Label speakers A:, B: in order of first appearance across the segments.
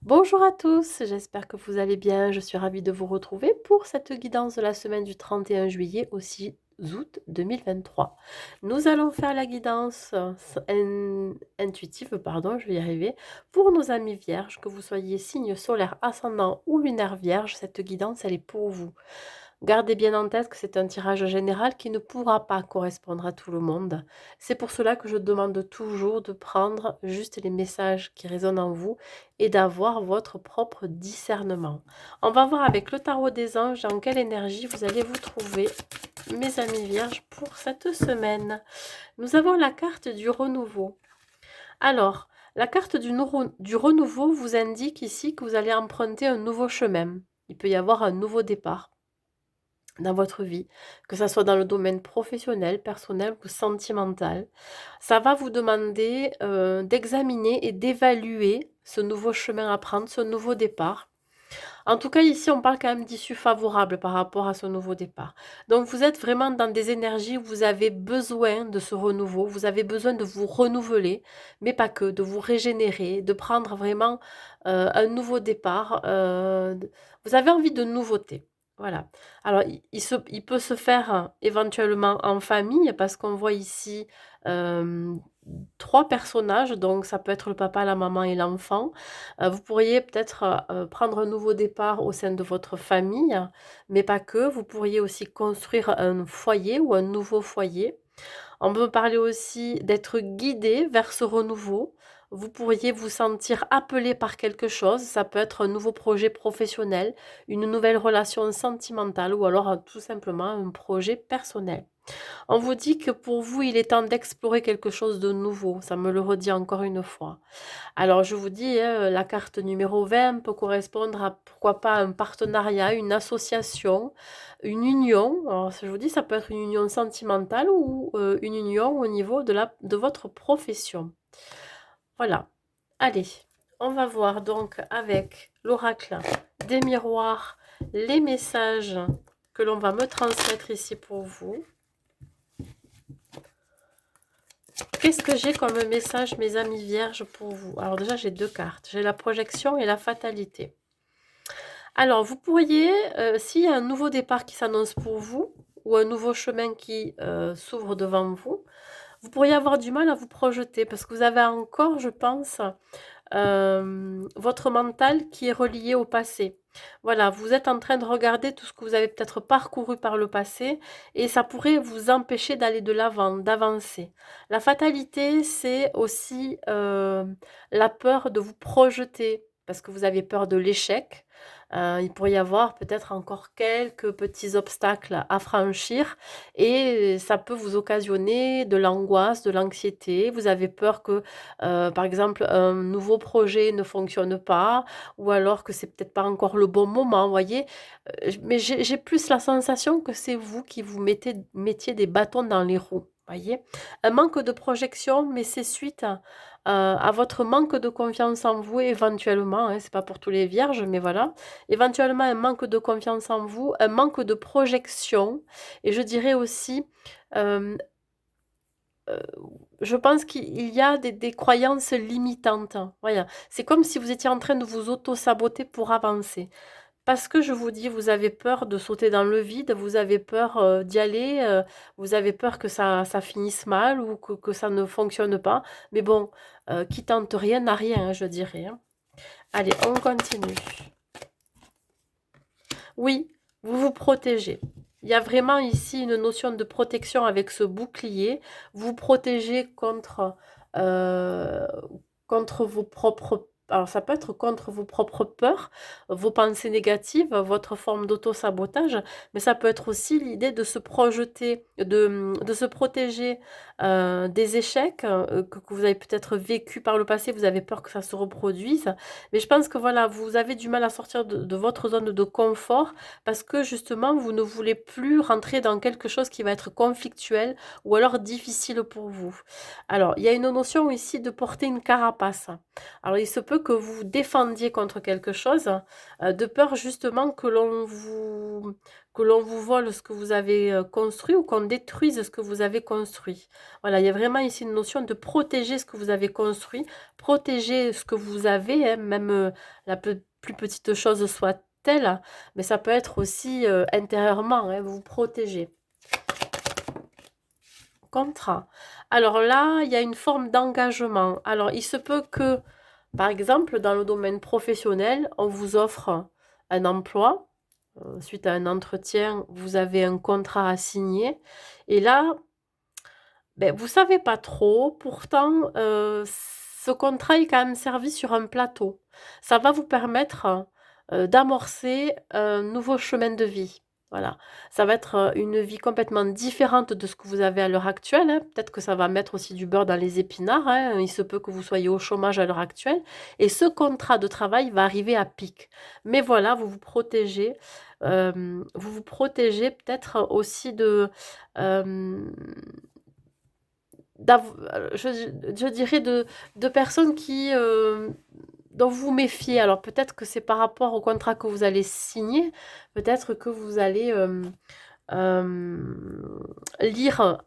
A: Bonjour à tous, j'espère que vous allez bien. Je suis ravie de vous retrouver pour cette guidance de la semaine du 31 juillet au 6 août 2023. Nous allons faire la guidance intuitive, pardon, je vais y arriver, pour nos amis vierges, que vous soyez signe solaire, ascendant ou lunaire vierge, cette guidance, elle est pour vous. Gardez bien en tête que c'est un tirage général qui ne pourra pas correspondre à tout le monde. C'est pour cela que je demande toujours de prendre juste les messages qui résonnent en vous et d'avoir votre propre discernement. On va voir avec le tarot des anges dans quelle énergie vous allez vous trouver, mes amis vierges, pour cette semaine. Nous avons la carte du renouveau. Alors, la carte du renouveau vous indique ici que vous allez emprunter un nouveau chemin. Il peut y avoir un nouveau départ dans votre vie, que ça soit dans le domaine professionnel, personnel ou sentimental. Ça va vous demander d'examiner et d'évaluer ce nouveau chemin à prendre, ce nouveau départ. En tout cas, ici, on parle quand même d'issue favorable par rapport à ce nouveau départ. Donc, vous êtes vraiment dans des énergies où vous avez besoin de ce renouveau, vous avez besoin de vous renouveler, mais pas que, de vous régénérer, de prendre vraiment un nouveau départ. Vous avez envie de nouveauté. Voilà. Alors, il peut se faire éventuellement en famille, parce qu'on voit ici euh, trois personnages, donc ça peut être le papa, la maman et l'enfant. Vous pourriez peut-être prendre un nouveau départ au sein de votre famille, mais pas que. Vous pourriez aussi construire un foyer ou un nouveau foyer. On peut parler aussi d'être guidé vers ce renouveau. Vous pourriez vous sentir appelé par quelque chose. Ça peut être un nouveau projet professionnel, une nouvelle relation sentimentale ou alors tout simplement un projet personnel. On vous dit que pour vous, il est temps d'explorer quelque chose de nouveau. Ça me le redit encore une fois. Alors je vous dis, la carte numéro 20 peut correspondre à pourquoi pas un partenariat, une association, une union. Alors je vous dis, ça peut être une union sentimentale ou une union au niveau de votre profession. Voilà. Allez, on va voir donc avec l'oracle des miroirs les messages que l'on va me transmettre ici pour vous. Qu'est-ce que j'ai comme message, mes amis vierges, pour vous? Alors déjà, j'ai deux cartes. J'ai la projection et la fatalité. Alors, vous pourriez, s'il y a un nouveau départ qui s'annonce pour vous, ou un nouveau chemin qui s'ouvre devant vous, vous pourriez avoir du mal à vous projeter, parce que vous avez encore, je pense, votre mental qui est relié au passé. Voilà, vous êtes en train de regarder tout ce que vous avez peut-être parcouru par le passé et ça pourrait vous empêcher d'aller de l'avant, d'avancer. La fatalité, c'est aussi la peur de vous projeter parce que vous avez peur de l'échec. Il pourrait y avoir peut-être encore quelques petits obstacles à franchir et ça peut vous occasionner de l'angoisse, de l'anxiété. Vous avez peur que par exemple, un nouveau projet ne fonctionne pas ou alors que c'est peut-être pas encore le bon moment, vous voyez? Mais j'ai plus la sensation que c'est vous qui vous mettiez des bâtons dans les roues, voyez? Un manque de projection, mais c'est suite à votre manque de confiance en vous éventuellement, hein, c'est pas pour tous les vierges, mais voilà. Éventuellement un manque de confiance en vous, un manque de projection et je dirais aussi, hem Heu, je pense qu'il y a des croyances limitantes. Voilà. C'est comme si vous étiez en train de vous auto-saboter pour avancer. Parce que je vous dis, vous avez peur de sauter dans le vide, vous avez peur, d'y aller, vous avez peur que ça finisse mal ou que ça ne fonctionne pas. Mais bon, qui tente rien n'a rien, hein, je dirais, hein. Allez, on continue. Oui, vous vous protégez. Il y a vraiment ici une notion de protection avec ce bouclier. Vous protégez euh, contre vos propres... Alors ça peut être contre vos propres peurs, vos pensées négatives, votre forme d'auto-sabotage, mais ça peut être aussi l'idée de se projeter, de se protéger des échecs que vous avez peut-être vécu par le passé, vous avez peur que ça se reproduise. Mais je pense que voilà, vous avez du mal à sortir de votre zone de confort parce que justement, vous ne voulez plus rentrer dans quelque chose qui va être conflictuel ou alors difficile pour vous. Alors, il y a une notion ici de porter une carapace. Alors, il se peut que vous vous défendiez contre quelque chose, de peur justement que l'on vous vole ce que vous avez construit ou qu'on détruise ce que vous avez construit. Voilà, il y a vraiment ici une notion de protéger ce que vous avez construit, protéger ce que vous avez, hein, même la plus petite chose soit-elle, mais ça peut être aussi intérieurement, hein, vous vous protégez. Contrat. Alors là, il y a une forme d'engagement. Alors, il se peut que, par exemple, dans le domaine professionnel, on vous offre un emploi. Suite à un entretien, vous avez un contrat à signer. Et là, ben, vous savez pas trop. Pourtant, ce contrat est quand même servi sur un plateau. Ça va vous permettre d'amorcer un nouveau chemin de vie. Voilà. Ça va être une vie complètement différente de ce que vous avez à l'heure actuelle, hein. Peut-être que ça va mettre aussi du beurre dans les épinards, hein. Il se peut que vous soyez au chômage à l'heure actuelle. Et ce contrat de travail va arriver à pic. Mais voilà, vous vous protégez. Vous vous protégez peut-être aussi euh, je dirais de personnes dont vous vous méfiez. Alors peut-être que c'est par rapport au contrat que vous allez signer, peut-être que vous allez lire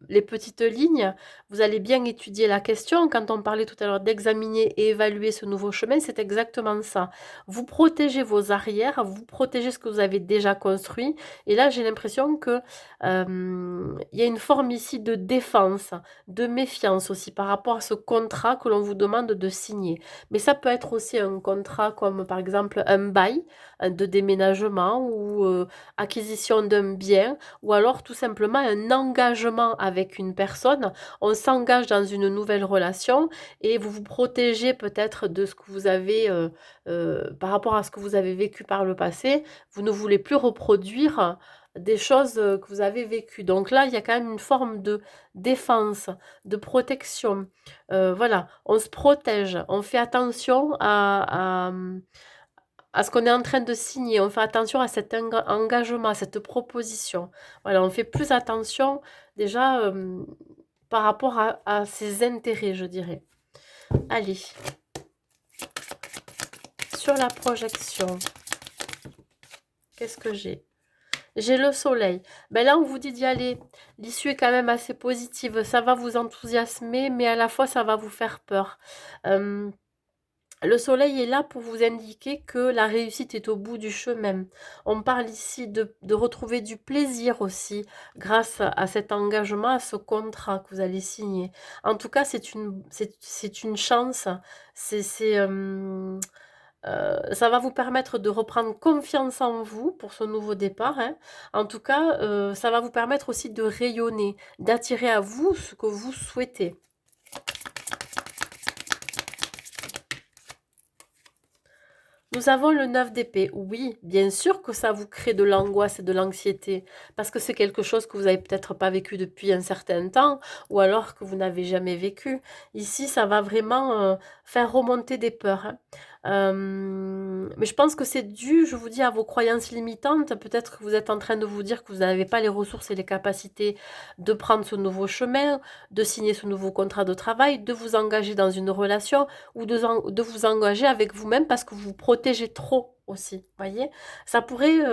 A: les petites lignes, vous allez bien étudier la question. Quand on parlait tout à l'heure d'examiner et évaluer ce nouveau chemin, c'est exactement ça. Vous protégez vos arrières, vous protégez ce que vous avez déjà construit. Et là, j'ai l'impression que il y a une forme ici de défense, de méfiance aussi par rapport à ce contrat que l'on vous demande de signer. Mais ça peut être aussi un contrat comme par exemple un bail de déménagement ou acquisition d'un bien, ou alors tout simplement un engagement avec une personne. On s'engage dans une nouvelle relation et vous vous protégez peut-être de ce que vous avez, par rapport à ce que vous avez vécu par le passé. Vous ne voulez plus reproduire des choses que vous avez vécues. Donc là, il y a quand même une forme de défense, de protection. Voilà, on se protège, on fait attention à ce qu'on est en train de signer. On fait attention à cet engagement, à cette proposition. Voilà, on fait plus attention déjà par rapport à ses intérêts, je dirais. Allez, sur la projection, qu'est-ce que j'ai? J'ai le soleil. Ben là, on vous dit d'y aller. L'issue est quand même assez positive. Ça va vous enthousiasmer, mais à la fois, ça va vous faire peur. Euh, Le soleil est là pour vous indiquer que la réussite est au bout du chemin. On parle ici de retrouver du plaisir aussi grâce à cet engagement, à ce contrat que vous allez signer. En tout cas, c'est une chance. Ça va vous permettre de reprendre confiance en vous pour ce nouveau départ, hein. En tout cas, ça va vous permettre aussi de rayonner, d'attirer à vous ce que vous souhaitez. Nous avons le 9 d'épée. Oui, bien sûr que ça vous crée de l'angoisse et de l'anxiété, parce que c'est quelque chose que vous n'avez peut-être pas vécu depuis un certain temps, ou alors que vous n'avez jamais vécu. Ici, ça va vraiment faire remonter des peurs, hein. Mais je pense que c'est dû, je vous dis, à vos croyances limitantes. Peut-être que vous êtes en train de vous dire que vous n'avez pas les ressources et les capacités de prendre ce nouveau chemin, de signer ce nouveau contrat de travail, de vous engager dans une relation ou de vous engager avec vous-même parce que vous vous protégez trop aussi, voyez? Ça pourrait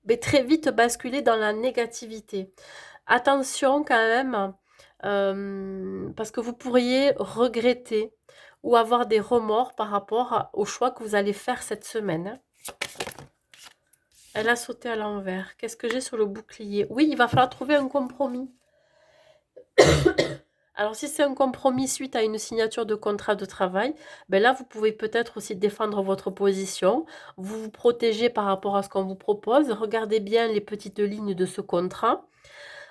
A: mais très vite basculer dans la négativité. Attention quand même, parce que vous pourriez regretter ou avoir des remords par rapport au choix que vous allez faire cette semaine, hein. Elle a sauté à l'envers. Qu'est-ce que j'ai sur le bouclier? Oui, il va falloir trouver un compromis. Alors, si c'est un compromis suite à une signature de contrat de travail, ben là, vous pouvez peut-être aussi défendre votre position, vous vous protégez par rapport à ce qu'on vous propose, regardez bien les petites lignes de ce contrat.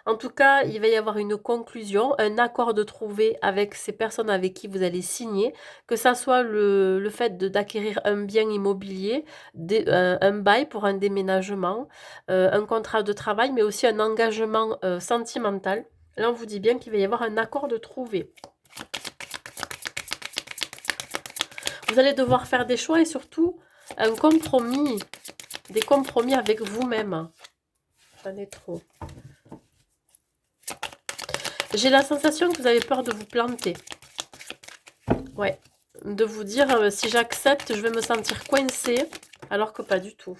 A: En tout cas, il va y avoir une conclusion, un accord de trouver avec ces personnes avec qui vous allez signer, que ça soit le fait d'acquérir un bien immobilier, un bail pour un déménagement, un contrat de travail, mais aussi un engagement sentimental. Là, on vous dit bien qu'il va y avoir un accord de trouver. Vous allez devoir faire des choix et surtout un compromis, des compromis avec vous-même. J'en ai trop. J'ai la sensation que vous avez peur de vous planter. Ouais, de vous dire, si j'accepte, je vais me sentir coincée, alors que pas du tout.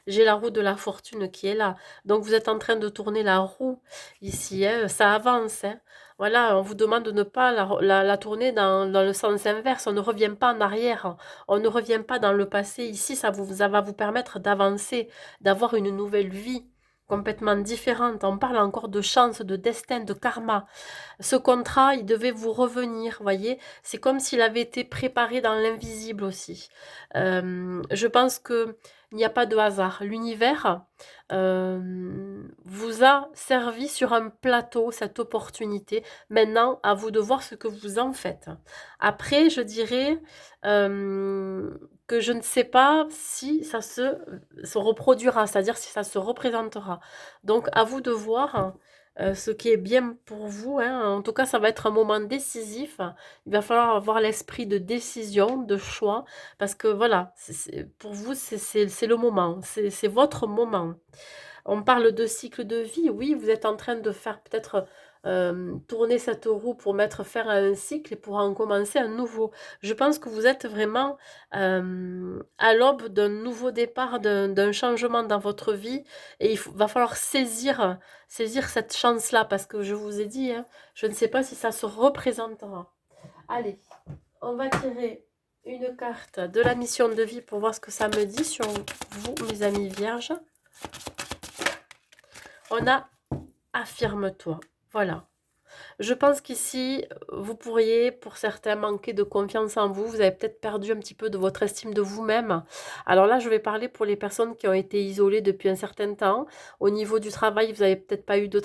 A: J'ai la roue de la fortune qui est là. Donc vous êtes en train de tourner la roue ici, hein, ça avance, hein. Voilà, on vous demande de ne pas la tourner dans le sens inverse. On ne revient pas en arrière. On ne revient pas dans le passé. Ici, ça va vous permettre d'avancer, d'avoir une nouvelle vie complètement différente. On parle encore de chance, de destin, de karma. Ce contrat, il devait vous revenir, voyez. C'est comme s'il avait été préparé dans l'invisible aussi. Je pense que il n'y a pas de hasard. L'univers vous a servi sur un plateau cette opportunité. Maintenant, à vous de voir ce que vous en faites. Après, je dirais que je ne sais pas si ça se reproduira, c'est-à-dire si ça se représentera. Donc, à vous de voir ce qui est bien pour vous, hein. En tout cas, ça va être un moment décisif. Il va falloir avoir l'esprit de décision, de choix, parce que voilà, pour vous, c'est le moment, c'est votre moment. On parle de cycle de vie, oui, vous êtes en train de faire peut-être tourner cette roue pour mettre fin à un cycle et pour en commencer un nouveau. Je pense que vous êtes vraiment à l'aube d'un nouveau départ, d'un changement dans votre vie et va falloir saisir cette chance-là parce que je vous ai dit, hein, je ne sais pas si ça se représentera. Allez, on va tirer une carte de la mission de vie pour voir ce que ça me dit sur vous, mes amis vierges. On a affirme-toi. Voilà. Je pense qu'ici, vous pourriez, pour certains, manquer de confiance en vous. Vous avez peut-être perdu un petit peu de votre estime de vous-même. Alors là, je vais parler pour les personnes qui ont été isolées depuis un certain temps. Au niveau du travail, vous n'avez peut-être pas eu du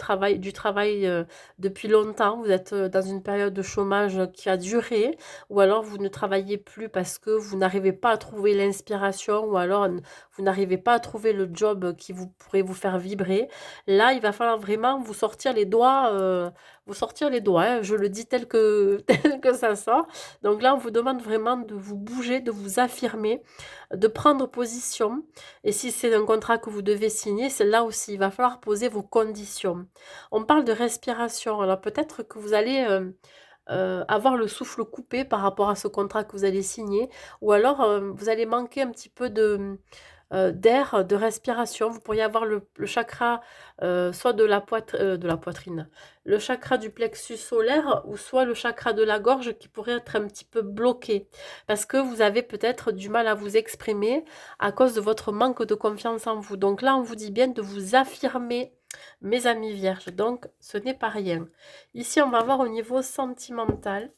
A: travail depuis longtemps. Vous êtes dans une période de chômage qui a duré. Ou alors, vous ne travaillez plus parce que vous n'arrivez pas à trouver l'inspiration. Ou alors, vous n'arrivez pas à trouver le job qui pourrait vous faire vibrer. Là, il va falloir vraiment vous sortir les doigts. Vous sortir les doigts, hein, je le dis tel que, tel que ça sort. Donc là, on vous demande vraiment de vous bouger, de vous affirmer, de prendre position. Et si c'est un contrat que vous devez signer, c'est là aussi, il va falloir poser vos conditions. On parle de respiration. Alors peut-être que vous allez avoir le souffle coupé par rapport à ce contrat que vous allez signer, ou alors vous allez manquer un petit peu d'air, de respiration. Vous pourriez avoir le chakra soit de la poitrine, le chakra du plexus solaire ou soit le chakra de la gorge qui pourrait être un petit peu bloqué parce que vous avez peut-être du mal à vous exprimer à cause de votre manque de confiance en vous. Donc là, on vous dit bien de vous affirmer, mes amis vierges. Donc, ce n'est pas rien. Ici, on va voir au niveau sentimental.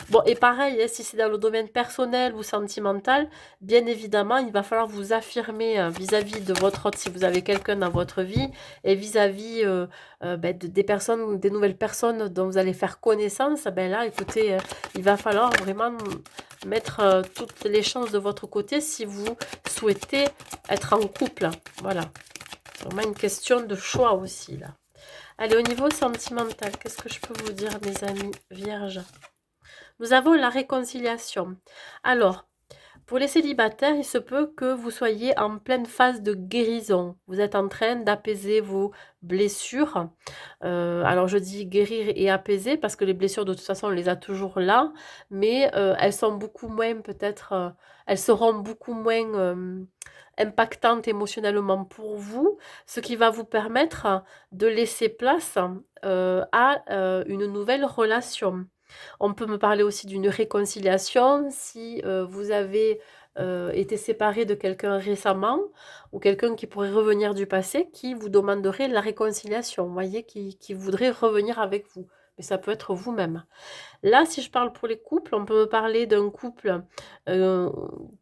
A: Bon, et pareil, hein, si c'est dans le domaine personnel ou sentimental, bien évidemment, il va falloir vous affirmer vis-à-vis de votre autre, si vous avez quelqu'un dans votre vie, et vis-à-vis des personnes, des nouvelles personnes dont vous allez faire connaissance. Ben là, écoutez, il va falloir vraiment mettre toutes les chances de votre côté si vous souhaitez être en couple. Voilà, c'est vraiment une question de choix aussi, là. Allez, au niveau sentimental, qu'est-ce que je peux vous dire, mes amis vierges? Nous avons la réconciliation. Alors, pour les célibataires, il se peut que vous soyez en pleine phase de guérison. Vous êtes en train d'apaiser vos blessures. Alors, je dis guérir et apaiser parce que les blessures, de toute façon, on les a toujours là. Mais elles sont beaucoup moins, peut-être, elles seront beaucoup moins impactantes émotionnellement pour vous, ce qui va vous permettre de laisser place à une nouvelle relation. On peut me parler aussi d'une réconciliation si vous avez été séparé de quelqu'un récemment ou quelqu'un qui pourrait revenir du passé qui vous demanderait la réconciliation, vous voyez, qui voudrait revenir avec vous. Mais ça peut être vous-même. Là, si je parle pour les couples, on peut me parler d'un couple euh,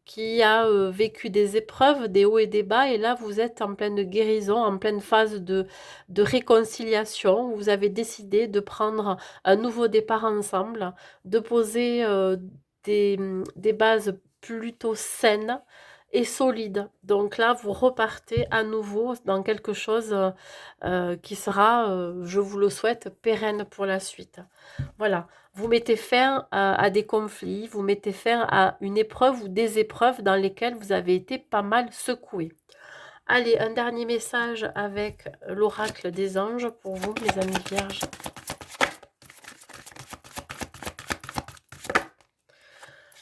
A: qui a vécu des épreuves, des hauts et des bas, et là, vous êtes en pleine guérison, en pleine phase de réconciliation. Vous avez décidé de prendre un nouveau départ ensemble, de poser des bases plutôt saines et solides. Donc là, vous repartez à nouveau dans quelque chose qui sera, je vous le souhaite, pérenne pour la suite. Voilà, vous mettez fin à des conflits, vous mettez fin à une épreuve ou des épreuves dans lesquelles vous avez été pas mal secoué. Allez, un dernier message avec l'oracle des anges pour vous, mes amis vierges.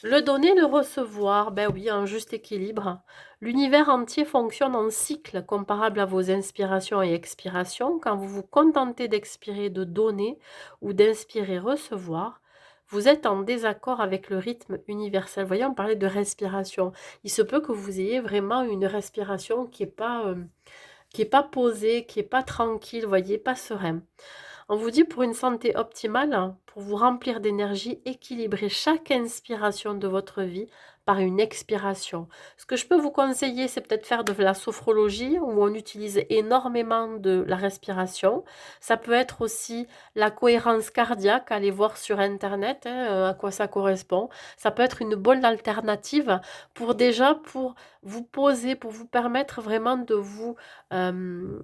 A: Le donner, le recevoir, ben oui, un juste équilibre. L'univers entier fonctionne en cycle comparable à vos inspirations et expirations. Quand vous vous contentez d'expirer, de donner ou d'inspirer, recevoir, vous êtes en désaccord avec le rythme universel. Vous voyez, on parlait de respiration. Il se peut que vous ayez vraiment une respiration qui est pas posée, qui est pas tranquille, vous voyez, pas serein. On vous dit pour une santé optimale, pour vous remplir d'énergie, équilibrez chaque inspiration de votre vie par une expiration. Ce que je peux vous conseiller, c'est peut-être faire de la sophrologie où on utilise énormément de la respiration. Ça peut être aussi la cohérence cardiaque, allez voir sur Internet à quoi ça correspond. Ça peut être une bonne alternative pour vous poser, pour vous permettre vraiment euh,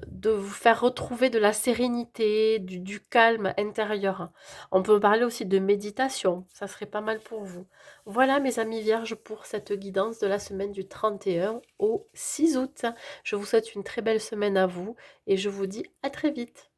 A: de vous faire retrouver de la sérénité, du calme intérieur. On peut parler aussi de méditation, ça serait pas mal pour vous. Voilà mes amis vierges pour cette guidance de la semaine du 31 au 6 août. Je vous souhaite une très belle semaine à vous et je vous dis à très vite.